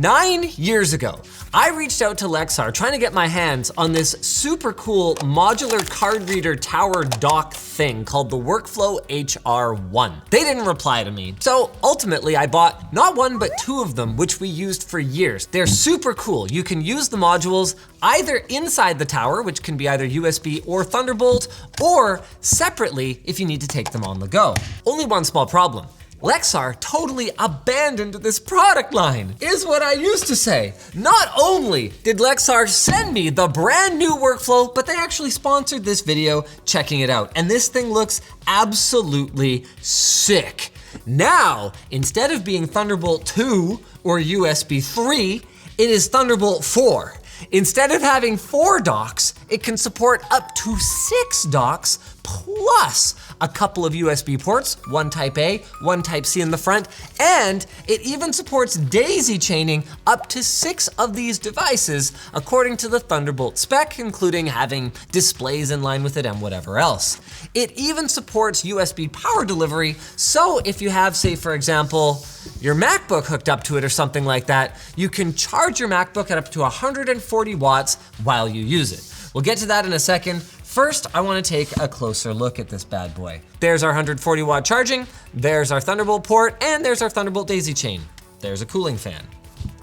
9 years ago, I reached out to Lexar trying to get my hands on this super cool modular card reader tower dock thing called the Workflow HR1. They didn't reply to me, so ultimately I bought not one but two of them, which we used for years. They're super cool. You can use the modules either inside the tower, which can be either USB or Thunderbolt, or separately if you need to take them on the go. Only one small problem. Lexar totally abandoned this product line, is what I used to say. Not only did Lexar send me the brand new workflow, but they actually sponsored this video checking it out. And this thing looks absolutely sick. Now, instead of being Thunderbolt 2 or USB 3, it is Thunderbolt 4. Instead of having 4 docks, it can support up to 6 docks plus a couple of USB ports, one Type A, one Type C in the front, and it even supports daisy chaining up to 6 of these devices according to the Thunderbolt spec, including having displays in line with it and whatever else. It even supports USB power delivery, so if you have, say for example, your MacBook hooked up to it or something like that, you can charge your MacBook at up to 140 watts while you use it. We'll get to that in a second. First, I want to take a closer look at this bad boy. There's our 140 watt charging, there's our Thunderbolt port, and there's our Thunderbolt daisy chain. There's a cooling fan.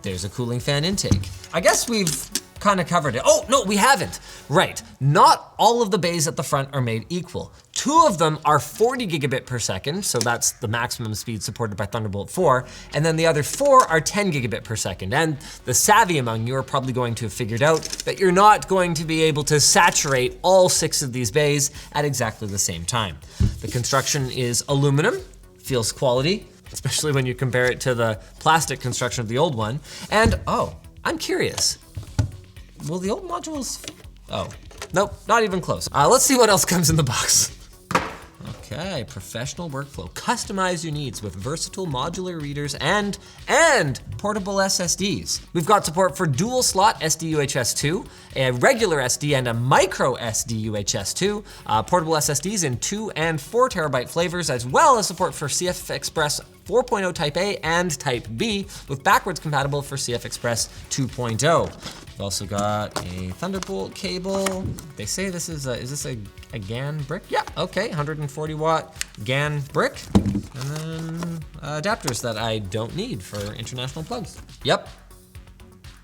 There's a cooling fan intake. I guess we've kind of covered it. Oh, no, we haven't. Right, not all of the bays at the front are made equal. 2 of them are 40 gigabit per second, so that's the maximum speed supported by Thunderbolt 4, and then the other 4 are 10 gigabit per second. And the savvy among you are probably going to have figured out that you're not going to be able to saturate all 6 of these bays at exactly the same time. The construction is aluminum, feels quality, especially when you compare it to the plastic construction of the old one. And oh, I'm curious, will the old modules, oh, nope, not even close. Let's see what else comes in the box. Okay, professional workflow. Customize your needs with versatile modular readers and portable SSDs. We've got support for dual slot SD UHS-2, a regular SD and a micro SD UHS-2, portable SSDs in 2 and 4 terabyte flavors, as well as support for CF Express 4.0 Type A and Type B, with backwards compatible for CF Express 2.0. We've also got a Thunderbolt cable. They say this is this a GAN brick? Yeah, okay, 140 watt GAN brick. And then adapters that I don't need for international plugs. Yep,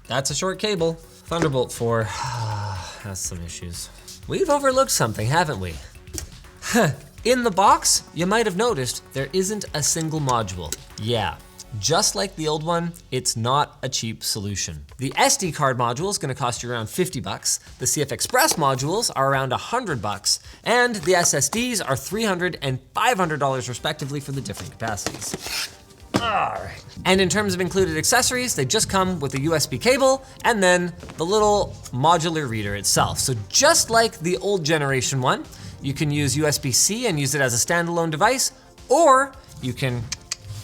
that's a short cable. Thunderbolt 4 has some issues. We've overlooked something, haven't we? In the box, you might have noticed there isn't a single module. Yeah, just like the old one, it's not a cheap solution. The SD card module is gonna cost you around 50 bucks. The CF Express modules are around 100 bucks. And the SSDs are $300 and $500 respectively for the different capacities. All right. And in terms of included accessories, they just come with a USB cable and then the little modular reader itself. So just like the old generation one, you can use USB-C and use it as a standalone device, or you can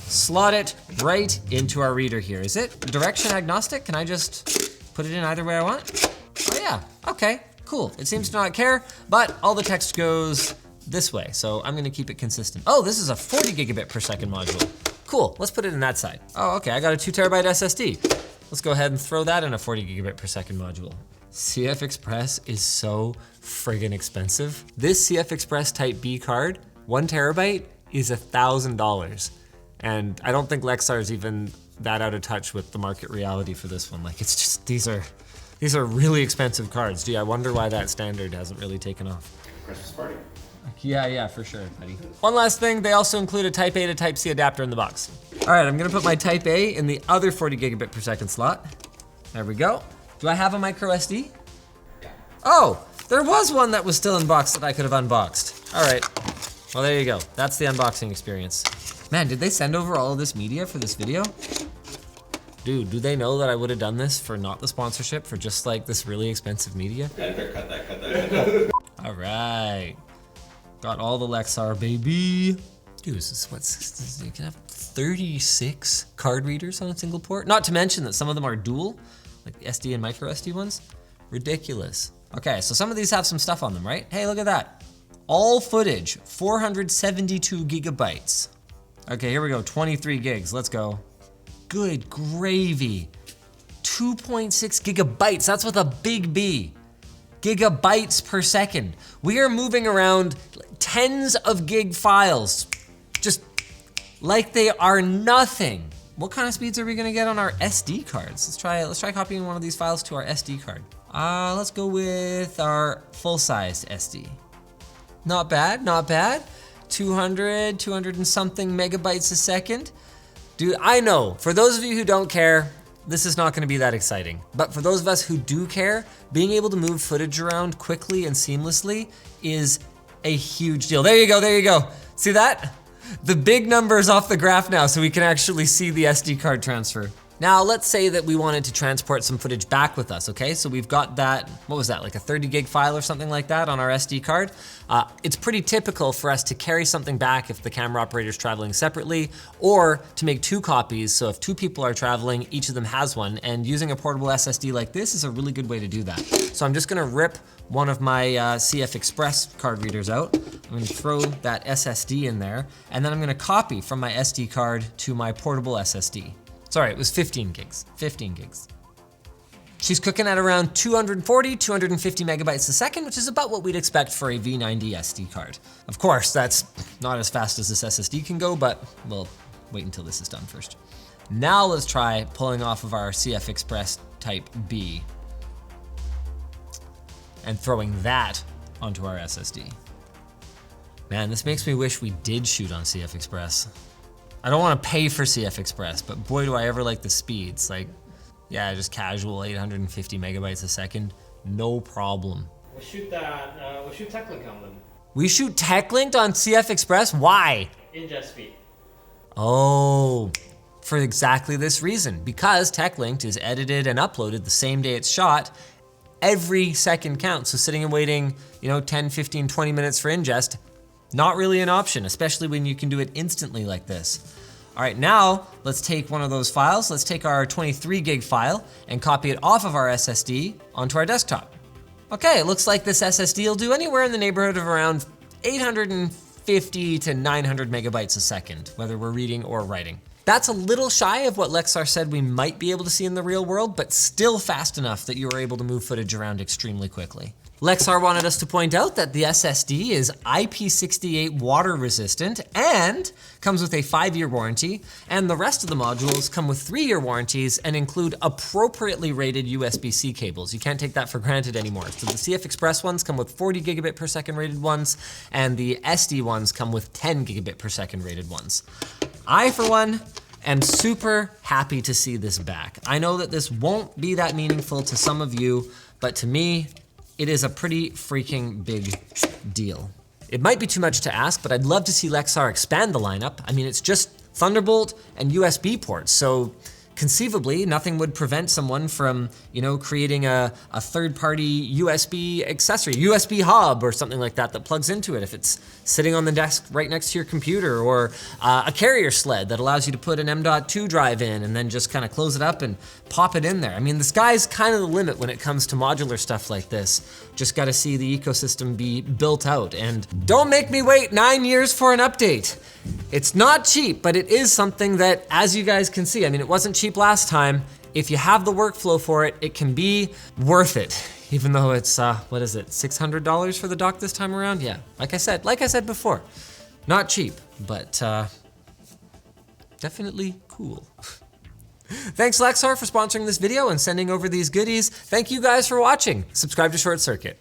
slot it right into our reader here. Is it direction agnostic? Can I just put it in either way I want? Oh yeah, okay, cool. It seems to not care, but all the text goes this way, so I'm gonna keep it consistent. Oh, this is a 40 gigabit per second module. Cool, let's put it in that side. Oh, okay, I got a 2 terabyte SSD. Let's go ahead and throw that in a 40 gigabit per second module. CF Express is so friggin' expensive. This CF Express Type B card, 1 terabyte, is $1,000. And I don't think Lexar is even that out of touch with the market reality for this one. Like, it's just, these are really expensive cards. Gee, I wonder why that standard hasn't really taken off. Christmas party. Yeah, for sure, buddy. One last thing, they also include a Type A to Type C adapter in the box. All right, I'm gonna put my Type A in the other 40 gigabit per second slot. There we go. Do I have a micro SD? Yeah. Oh, there was one that was still in box that I could have unboxed. All right, well there you go. That's the unboxing experience. Man, did they send over all of this media for this video? Dude, do they know that I would have done this for not the sponsorship, for just like this really expensive media? Yeah, cut that. All right. Got all the Lexar, baby. Dude, you can have 36 card readers on a single port? Not to mention that some of them are dual, like SD and micro SD ones. Ridiculous. Okay, so some of these have some stuff on them, right? Hey, look at that. All footage, 472 gigabytes. Okay, here we go, 23 gigs, let's go. Good gravy. 2.6 gigabytes. That's with a big B. Gigabytes per second. We are moving around tens of gig files, just like they are nothing. What kind of speeds are we gonna get on our SD cards? Let's try copying one of these files to our SD card. Let's go with our full-sized SD. Not bad, not bad. 200 and something megabytes a second. Dude, I know, for those of you who don't care, this is not gonna be that exciting. But for those of us who do care, being able to move footage around quickly and seamlessly is a huge deal. There you go, there you go. See that? The big number is off the graph now, so we can actually see the SD card transfer. Now, let's say that we wanted to transport some footage back with us, okay? So we've got that, what was that, like a 30 gig file or something like that on our SD card. It's pretty typical for us to carry something back if the camera operator's traveling separately, or to make 2 copies, so if 2 people are traveling, each of them has one, and using a portable SSD like this is a really good way to do that. So I'm just gonna rip one of my CF Express card readers out. I'm gonna throw that SSD in there, and then I'm gonna copy from my SD card to my portable SSD. Sorry, it was 15 gigs, 15 gigs. She's cooking at around 240, 250 megabytes a second, which is about what we'd expect for a V90 SD card. Of course, that's not as fast as this SSD can go, but we'll wait until this is done first. Now let's try pulling off of our CF Express Type B and throwing that onto our SSD. Man, this makes me wish we did shoot on CF Express. I don't want to pay for CF Express, but boy, do I ever like the speeds. Like, yeah, just casual 850 megabytes a second, no problem. We'll shoot that, we'll shoot TechLink on them. We shoot TechLinked on CF Express? Why? Ingest speed. Oh, for exactly this reason. Because TechLinked is edited and uploaded the same day it's shot, every second counts. So sitting and waiting, 10, 15, 20 minutes for ingest, not really an option, especially when you can do it instantly like this. All right, now let's take one of those files. Let's take our 23 gig file and copy it off of our SSD onto our desktop. Okay, it looks like this SSD will do anywhere in the neighborhood of around 850 to 900 megabytes a second, whether we're reading or writing. That's a little shy of what Lexar said we might be able to see in the real world, but still fast enough that you are able to move footage around extremely quickly. Lexar wanted us to point out that the SSD is IP68 water resistant and comes with a 5-year warranty, and the rest of the modules come with 3-year warranties and include appropriately rated USB-C cables. You can't take that for granted anymore. So the CF Express ones come with 40 gigabit per second rated ones, and the SD ones come with 10 gigabit per second rated ones. I, for one, am super happy to see this back. I know that this won't be that meaningful to some of you, but to me, it is a pretty freaking big deal. It might be too much to ask, but I'd love to see Lexar expand the lineup. I mean, it's just Thunderbolt and USB ports, so conceivably, nothing would prevent someone from, creating a third-party USB accessory, USB hub or something like that plugs into it if it's sitting on the desk right next to your computer, or a carrier sled that allows you to put an M.2 drive in and then just kind of close it up and pop it in there. I mean, the sky's kind of the limit when it comes to modular stuff like this. Just gotta see the ecosystem be built out, and don't make me wait 9 years for an update. It's not cheap, but it is something that, as you guys can see, I mean, it wasn't cheap last time. If you have the workflow for it, it can be worth it. Even though it's, what is it, $600 for the dock this time around? Yeah, like I said before, not cheap, but definitely cool. Thanks Lexar for sponsoring this video and sending over these goodies. Thank you guys for watching. Subscribe to ShortCircuit.